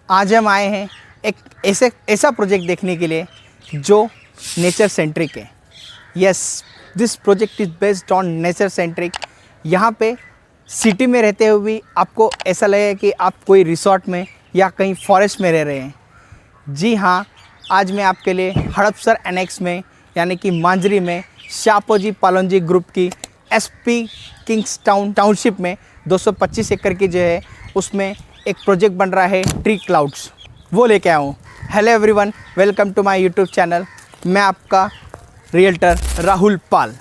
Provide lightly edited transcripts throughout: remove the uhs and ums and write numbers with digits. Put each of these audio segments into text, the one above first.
आज हम आए हैं एक ऐसा प्रोजेक्ट देखने के लिए जो नेचर सेंट्रिक है। Yes, this project is based on nature centric. यहाँ पे सिटी में रहते हुए भी आपको ऐसा लगेगा कि आप कोई रिसोर्ट में या कहीं फॉरेस्ट में रह रहे हैं। जी हाँ, आज मैं आपके लिए हड़पसर एनेक्स में यानी कि मांजरी में शापोजी पालोंजी ग्रुप की एसपी किंग्स टाउनशिप में 225 एकड़ की जो है उसमें एक प्रोजेक्ट बन रहा है ट्री क्लाउड्स, वो लेके आया हूँ। Hello everyone, welcome to my YouTube channel. मैं आपका रियल्टर राहुल पाल।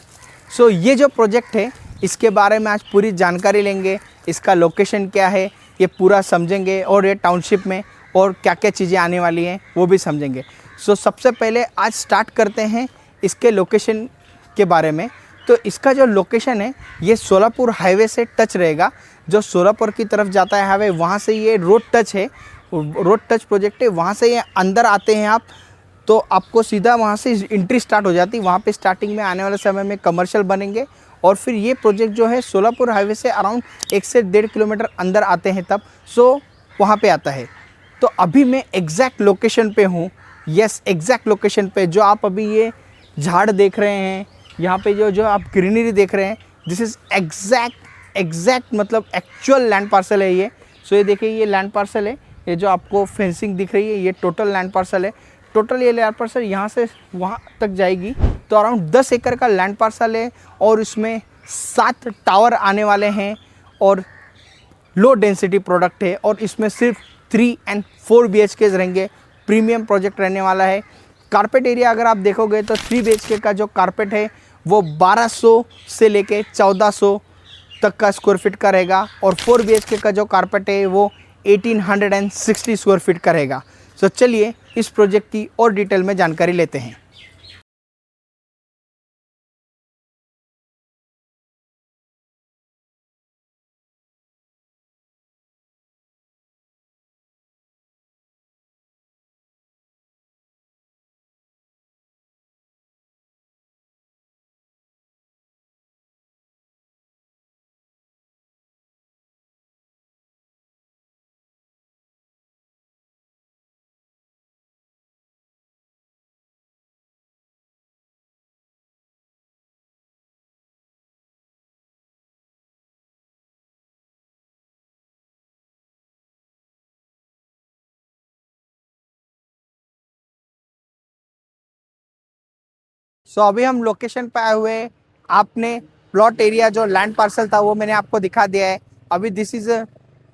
ये जो प्रोजेक्ट है इसके बारे में आज पूरी जानकारी लेंगे। इसका लोकेशन क्या है ये पूरा समझेंगे और ये टाउनशिप में और क्या क्या चीज़ें आने वाली हैं वो भी समझेंगे। सबसे पहले आज स्टार्ट करते हैं इसके लोकेशन के बारे में। तो इसका जो लोकेशन है ये सोलापुर हाईवे से टच रहेगा। जो सोलापुर की तरफ जाता है हाईवे, वहाँ से ये रोड टच है, रोड टच प्रोजेक्ट है। वहाँ से ये अंदर आते हैं आप तो आपको सीधा वहाँ से एंट्री स्टार्ट हो जाती है। वहाँ पे स्टार्टिंग में आने वाले समय में कमर्शियल बनेंगे और फिर ये प्रोजेक्ट जो है सोलापुर हाईवे से अराउंड 1 से 1.5 किलोमीटर अंदर आते हैं तब वहाँ पे आता है। तो अभी मैं एग्जैक्ट लोकेशन पे हूँ। यस, एग्जैक्ट लोकेशन पे जो आप अभी ये झाड़ देख रहे हैं, यहाँ पे जो आप ग्रीनरी देख रहे हैं, दिस इज़ एग्जैक्ट मतलब एक्चुअल लैंड पार्सल है ये। ये देखिए, ये लैंड पार्सल है। ये जो आपको फेंसिंग दिख रही है ये टोटल लैंड पार्सल है। टोटल ये लैंड पार्सल यहाँ से वहाँ तक जाएगी तो अराउंड 10 एकड़ का लैंड पार्सल है और इसमें 7 टावर आने वाले हैं और लो डेंसिटी प्रोडक्ट है और इसमें सिर्फ 3 और 4 BHK रहेंगे। प्रीमियम प्रोजेक्ट रहने वाला है। कारपेट एरिया अगर आप देखोगे तो 3 BHK का जो कारपेट है वो 1200 से लेके 1400 तक का स्क्वायर फीट का रहेगा और 4 BHK का जो कारपेट है वो 1860 स्क्वायर फीट का रहेगा। चलिए इस प्रोजेक्ट की और डिटेल में जानकारी लेते हैं। अभी हम लोकेशन पे आए हुए हैं। आपने प्लॉट एरिया जो लैंड पार्सल था वो मैंने आपको दिखा दिया है। अभी दिस इज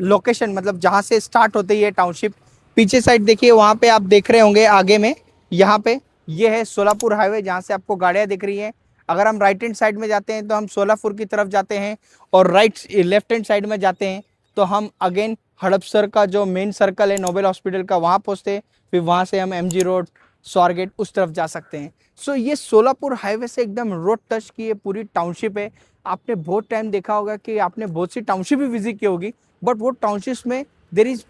लोकेशन, मतलब जहाँ से स्टार्ट होती है टाउनशिप। पीछे साइड देखिए, वहाँ पे आप देख रहे होंगे आगे में, यहाँ पे ये है सोलापुर हाईवे जहाँ से आपको गाड़ियाँ दिख रही हैं। अगर हम राइट हैंड साइड में जाते हैं तो हम सोलापुर की तरफ जाते हैं और लेफ्ट हैंड साइड में जाते हैं तो हम अगेन हड़पसर का जो मेन सर्कल है नोबेल हॉस्पिटल का वहाँ पहुँचते हैं। फिर वहाँ से हम MG रोड, स्वारगेट उस तरफ जा सकते हैं। ये सोलापुर हाईवे से एकदम रोड टच की ये पूरी टाउनशिप है। आपने बहुत टाइम देखा होगा कि आपने बहुत सी टाउनशिप भी विजिट की होगी, बट वो टाउनशिप में देर इज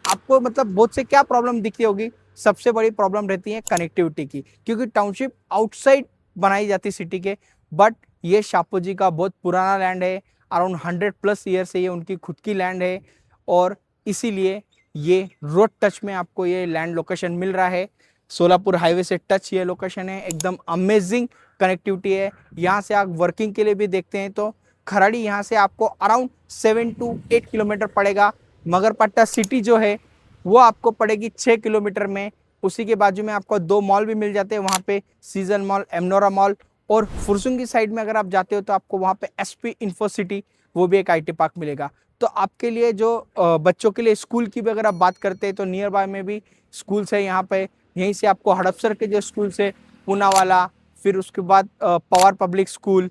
आपको मतलब बहुत से क्या प्रॉब्लम दिखती होगी। सबसे बड़ी प्रॉब्लम रहती है कनेक्टिविटी की, क्योंकि टाउनशिप आउटसाइड बनाई जाती सिटी के। बट ये शापू जी का बहुत पुराना लैंड है, अराउंड 100+ ईयर से ये उनकी खुद की लैंड है और इसीलिए ये रोड टच में आपको ये लैंड लोकेशन मिल रहा है। सोलापुर हाईवे से टच ये लोकेशन है, एकदम अमेजिंग कनेक्टिविटी है। यहाँ से आप वर्किंग के लिए भी देखते हैं तो खराड़ी यहाँ से आपको अराउंड 7 to 8 किलोमीटर पड़ेगा। मगरपट्टा सिटी जो है वो आपको पड़ेगी 6 किलोमीटर में। उसी के बाजू में आपको 2 मॉल भी मिल जाते हैं, वहाँ पे सीजन मॉल, एमनोरा मॉल। और फुरसुंगी साइड में अगर आप जाते हो तो आपको वहाँ पे SP इन्फो सिटी, वो भी एक IT पार्क मिलेगा। तो आपके लिए जो बच्चों के लिए स्कूल की भी अगर आप बात करते हैं तो नियर बाय में भी स्कूल्स है यहाँ पे। यहीं से आपको हड़पसर के जो स्कूल से पूनावाला, फिर उसके बाद Pawar public school,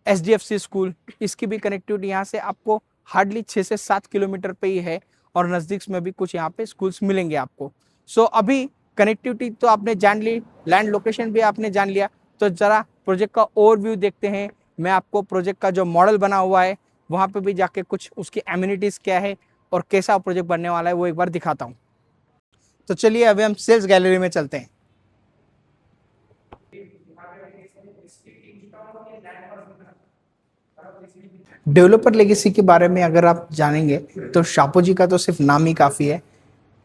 SDFC school, इसकी भी कनेक्टिविटी यहाँ से आपको हार्डली 6 से 7 किलोमीटर पे ही है और नज़दीक में भी कुछ यहाँ पे स्कूल्स मिलेंगे आपको। अभी कनेक्टिविटी तो आपने जान ली, लैंड लोकेशन भी आपने जान लिया। तो ज़रा प्रोजेक्ट का ओवरव्यू देखते हैं। मैं आपको प्रोजेक्ट का जो मॉडल बना हुआ है वहाँ पे भी जाके कुछ उसकी एम्यूनिटीज़ क्या है और कैसा प्रोजेक्ट बनने वाला है वो एक बार दिखाता हूँ। तो चलिए अभी हम सेल्स गैलरी में चलते हैं। डेवलपर लेगेसी के बारे में अगर आप जानेंगे तो शापू जी का तो सिर्फ नाम ही काफ़ी है।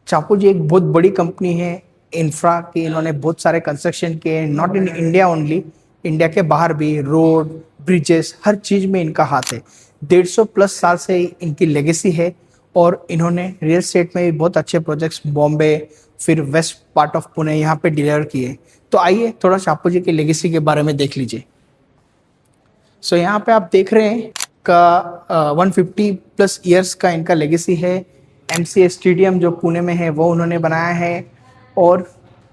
चापू जी एक बहुत बड़ी कंपनी है इंफ्रा की, इन्होंने बहुत सारे कंस्ट्रक्शन किए हैं, not in India only, India के बाहर भी रोड ब्रिजेस हर चीज़ में इनका हाथ है। 150+ साल से इनकी लेगेसी है और इन्होंने रियल एस्टेट में भी बहुत अच्छे प्रोजेक्ट्स बॉम्बे फिर वेस्ट पार्ट ऑफ पुणे यहाँ पे डिलीवर किए। तो आइए थोड़ा चापू जी की लेगेसी के बारे में देख लीजिए। सो यहाँ पे आप देख रहे हैं का 150+ ईयर्स का इनका लेगेसी है। एमसीए स्टेडियम जो पुणे में है वो उन्होंने बनाया है, और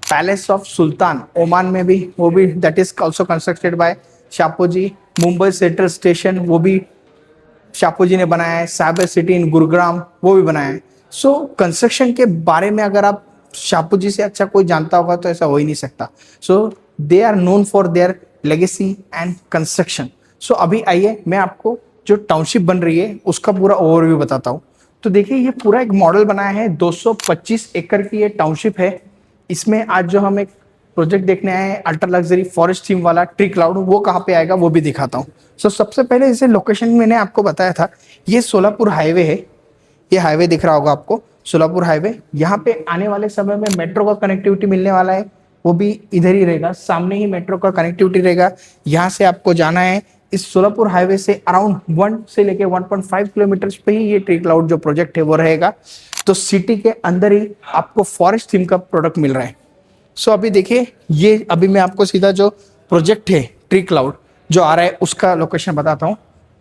पैलेस ऑफ सुल्तान ओमान में भी, वो भी that is also constructed by Shapoor ji. Mumbai central station वो भी शापू जी ने बनाया है। साइबर सिटी इन गुरुग्राम वो भी बनाया है। सो कंस्ट्रक्शन के बारे में अगर आप शापू जी से अच्छा कोई जानता होगा तो ऐसा हो ही नहीं सकता। So they are known for their legacy and construction. So अभी आइए मैं आपको जो टाउनशिप बन रही है उसका पूरा ओवरव्यू बताता हूँ। तो देखिए ये पूरा एक मॉडल बनाया है, 225 एकड़ की ये टाउनशिप है। इसमें आज जो हम एक प्रोजेक्ट देखने आए हैं अल्ट्रा लग्जरी फॉरेस्ट थीम वाला ट्री क्लाउड, वो कहाँ पे आएगा वो भी दिखाता हूँ। सो सबसे पहले जैसे लोकेशन मैंने आपको बताया था, ये सोलापुर हाईवे है। ये हाईवे दिख रहा होगा आपको, सोलापुर हाईवे। यहाँ पे आने वाले समय में मेट्रो का कनेक्टिविटी मिलने वाला है, वो भी इधर ही रहेगा, सामने ही मेट्रो का कनेक्टिविटी रहेगा। यहाँ से आपको जाना है इस सोलापुर हाईवे से अराउंड 1 से लेके 1.5 किलोमीटर पे ही ये ट्री क्लाउड जो प्रोजेक्ट है वो रहेगा। तो सिटी के अंदर ही आपको फॉरेस्ट थीम का प्रोडक्ट मिल रहा है। सो अभी देखिए ये अभी मैं आपको सीधा जो प्रोजेक्ट है ट्री क्लाउड जो आ रहा है उसका लोकेशन बताता हूँ।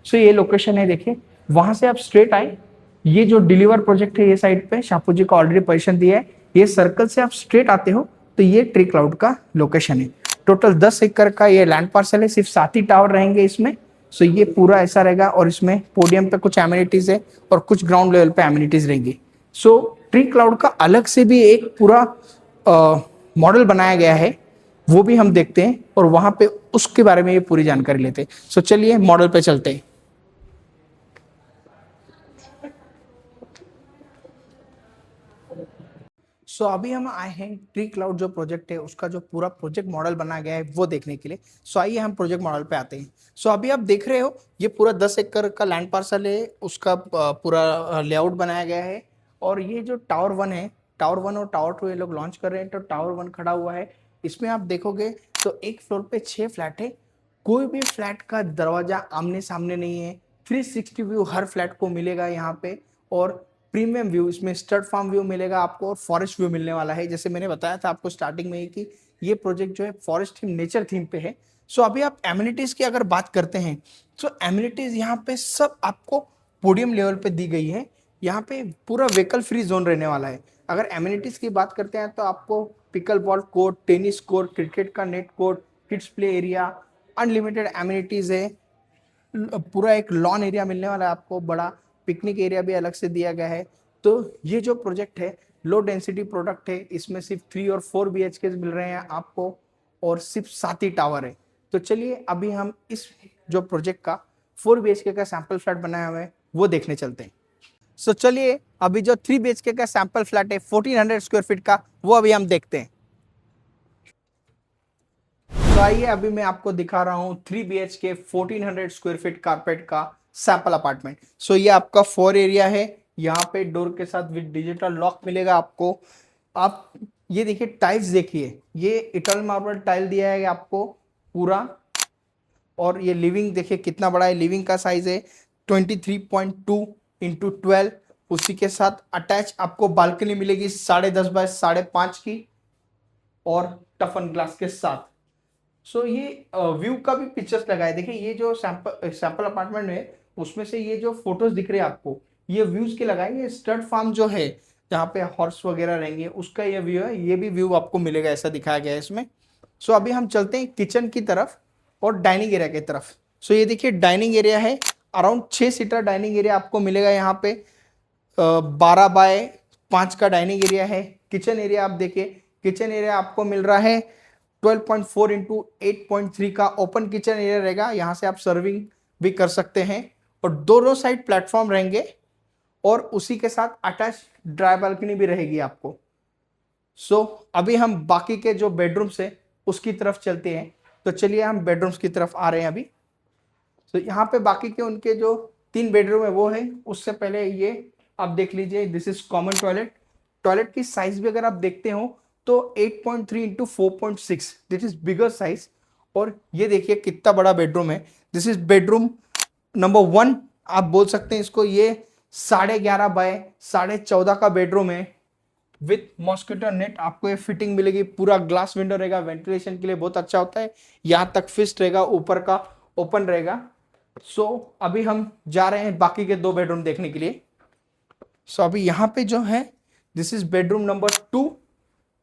सो ये लोकेशन है, देखिए वहां से आप स्ट्रेट आए, ये जो डिलीवर प्रोजेक्ट है ये साइड पे शापू जी को ऑलरेडी पोजीशन दिया है। ये सर्कल से आप स्ट्रेट आते हो तो ये ट्री क्लाउड का लोकेशन है। टोटल 10 एकड़ का ये लैंड पार्सल है, सिर्फ 7 ही टावर रहेंगे इसमें। सो ये पूरा ऐसा रहेगा, और इसमें पोडियम पे कुछ एमिनिटीज है और कुछ ग्राउंड लेवल पे एमिनिटीज रहेंगी। सो ट्री क्लाउड का अलग से भी एक पूरा मॉडल बनाया गया है, वो भी हम देखते हैं और वहां पे उसके बारे में ये पूरी जानकारी लेते हैं। सो चलिए मॉडल पे चलते हैं। सो अभी हम आए हैं ट्री क्लाउड जो प्रोजेक्ट है उसका जो पूरा प्रोजेक्ट मॉडल बना गया है वो देखने के लिए। सो आइए हम प्रोजेक्ट मॉडल पे आते हैं। सो अभी आप देख रहे हो ये पूरा 10 एकड़ का लैंड पार्सल है, उसका पूरा लेआउट बनाया गया है। और ये जो टावर 1 है, टावर 1 और टावर 2 ये लोग लॉन्च कर रहे हैं। तो टावर 1 खड़ा हुआ है, इसमें आप देखोगे तो एक फ्लोर पे 6 फ्लैट है। कोई भी फ्लैट का दरवाजा आमने सामने नहीं है, 360 व्यू हर फ्लैट को मिलेगा यहाँ पे। और प्रीमियम व्यू, इसमें स्टड फार्म व्यू मिलेगा आपको और फॉरेस्ट व्यू मिलने वाला है। जैसे मैंने बताया था आपको स्टार्टिंग में ही कि ये प्रोजेक्ट जो है फॉरेस्ट थीम नेचर थीम पे है। सो अभी आप एमिनिटीज की अगर बात करते हैं तो एमिनिटीज यहाँ पे सब आपको पोडियम लेवल पे दी गई है। यहाँ पे पूरा व्हीकल फ्री जोन रहने वाला है। अगर एमिनिटीज की बात करते हैं तो आपको pickleball court, tennis court, cricket का net court, kids play area, unlimited amenities है। पूरा एक लॉन एरिया मिलने वाला है आपको, बड़ा पिकनिक एरिया भी अलग से दिया गया है। तो ये जो प्रोजेक्ट है लो डेंसिटी प्रोडक्ट है, इसमें सिर्फ 3 और 4 BHK मिल रहे हैं आपको, और सिर्फ 7 ही टावर है। तो चलिए अभी हम इस जो प्रोजेक्ट का 4 BHK का सैंपल फ्लैट बनाया हुआ है वो देखने चलते हैं। सो चलिए अभी जो 3 BHK का सैंपल फ्लैट है 1400 स्क्वायर फीट का, वो अभी हम देखते हैं। तो आइए अभी मैं आपको दिखा रहा हूँ 3 BHK 1400 स्क्वायर फीट कारपेट का सैंपल अपार्टमेंट। सो ये आपका 4 एरिया है, यहाँ पे डोर के साथ विद डिजिटल लॉक मिलेगा आपको। आप ये देखिए टाइल्स देखिए, ये इटर्नल मार्बल टाइल दिया है आपको पूरा। और ये लिविंग देखिए कितना बड़ा है, लिविंग का साइज है 23.2 x 12। उसी के साथ अटैच आपको बालकनी मिलेगी 10.5 बाय 5.5 की, और टफन ग्लास के साथ। सो ये व्यू का भी पिक्चर्स लगाए, देखिए ये जो सैंपल अपार्टमेंट है उसमें से ये जो फोटोज दिख रहे हैं आपको ये व्यूज के लगाए। ये स्टड फार्म जो है जहाँ पे हॉर्स वगैरह रहेंगे उसका ये व्यू है, ये भी व्यू आपको मिलेगा, ऐसा दिखाया गया है इसमें। सो अभी हम चलते हैं किचन की तरफ और डाइनिंग एरिया की तरफ। सो ये देखिए डाइनिंग एरिया है, अराउंड 6 सीटर डाइनिंग एरिया आपको मिलेगा यहाँ पे। 12 बाय 5 का डाइनिंग एरिया है। किचन एरिया आप देखिए, किचन एरिया आपको मिल रहा है 12.4 इंटू 8.3 का ओपन किचन एरिया रहेगा। यहाँ से आप सर्विंग भी कर सकते हैं, और दोनों साइड प्लेटफॉर्म रहेंगे, और उसी के साथ अटैच ड्राई बालकनी भी रहेगी आपको। सो अभी हम बाकी के जो बेडरूम्स है उसकी तरफ चलते हैं। तो चलिए हम बेडरूम्स की तरफ आ रहे हैं अभी। तो यहाँ पे बाकी के उनके जो 3 बेडरूम है वो है, उससे पहले ये आप देख लीजिए, this is common toilet. Toilet की साइज भी अगर आप देखते हो तो 8.3 into 4.6, this is bigger size. और ये देखिए कितना बड़ा बेडरूम है। दिस इज बेडरूम नंबर 1, आप बोल सकते हैं इसको। ये 11.5 बाय 14.5 का बेडरूम है विथ मॉस्किटो नेट। आपको ये फिटिंग मिलेगी, पूरा ग्लास विंडो रहेगा, वेंटिलेशन के लिए बहुत अच्छा होता है। यहाँ तक फिक्स्ड रहेगा, ऊपर का ओपन रहेगा। सो अभी हम जा रहे हैं बाकी के 2 बेडरूम देखने के लिए। सो अभी यहाँ पे जो है, दिस इज बेडरूम नंबर 2।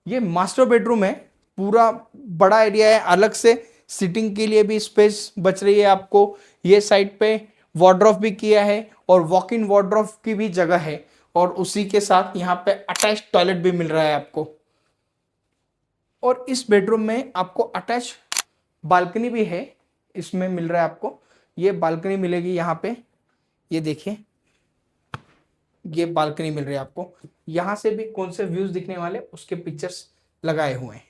ये मास्टर बेडरूम है, पूरा बड़ा एरिया है, अलग से सिटिंग के लिए भी स्पेस बच रही है आपको। ये साइड पे वार्डरोब भी किया है और वॉक इन वार्डरोब की भी जगह है, और उसी के साथ यहाँ पे अटैच टॉयलेट भी मिल रहा है आपको। और इस बेडरूम में आपको अटैच बालकनी भी है, इसमें मिल रहा है आपको। ये बालकनी मिलेगी यहाँ पे, ये देखिए ये बालकनी मिल रही है आपको। यहाँ से भी कौन से व्यूज दिखने वाले उसके पिक्चर्स लगाए हुए हैं।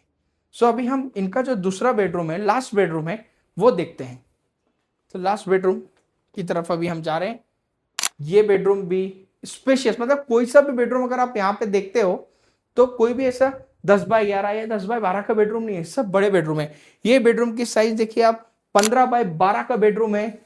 सो अभी हम इनका जो दूसरा बेडरूम है, लास्ट बेडरूम है, वो देखते हैं। तो लास्ट बेडरूम की तरफ अभी हम जा रहे हैं। ये बेडरूम भी स्पेशियस, मतलब कोई सा भी बेडरूम अगर आप यहाँ पे देखते हो तो कोई भी ऐसा 10 बाय 11 या 10 बाय 12 का बेडरूम नहीं है, सब बड़े बेडरूम है। ये बेडरूम की साइज देखिए आप, 15 बाय 12 का बेडरूम है।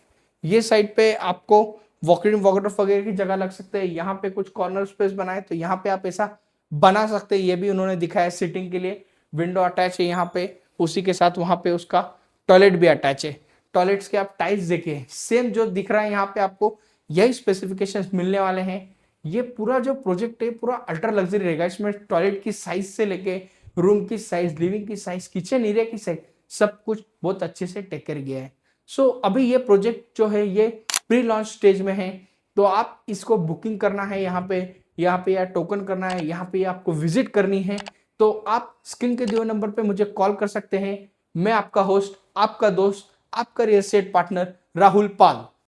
ये साइड पे आपको वॉक इन वार्डरोब वगैरह की जगह लग सकते हैं। यहाँ पे कुछ कॉर्नर स्पेस बनाए तो यहाँ पे आप ऐसा बना सकते हैं, ये भी उन्होंने दिखाया है सिटिंग के लिए। विंडो अटैच है यहाँ पे, उसी के साथ वहाँ पे उसका टॉयलेट भी अटैच है। टॉयलेट्स के आप टाइल्स देखिए, सेम जो दिख रहा है यहाँ पे आपको यही स्पेसिफिकेशंस मिलने वाले हैं। ये पूरा जो प्रोजेक्ट है पूरा अल्ट्रा लग्जरी रहेगा। इसमें टॉयलेट की साइज से लेके रूम की साइज, लिविंग की साइज, किचन एरिया की साइज, सब कुछ बहुत अच्छे से टेक कर गया है। सो अभी ये प्रोजेक्ट जो है ये प्री लॉन्च स्टेज में है। तो आप इसको बुकिंग करना है यहाँ पे या टोकन करना है, यहाँ पे आपको विजिट करनी है, तो आप स्क्रीन के दिए नंबर पे मुझे कॉल कर सकते हैं। मैं आपका होस्ट, आपका दोस्त, आपका रियल एस्टेट पार्टनर राहुल पाल।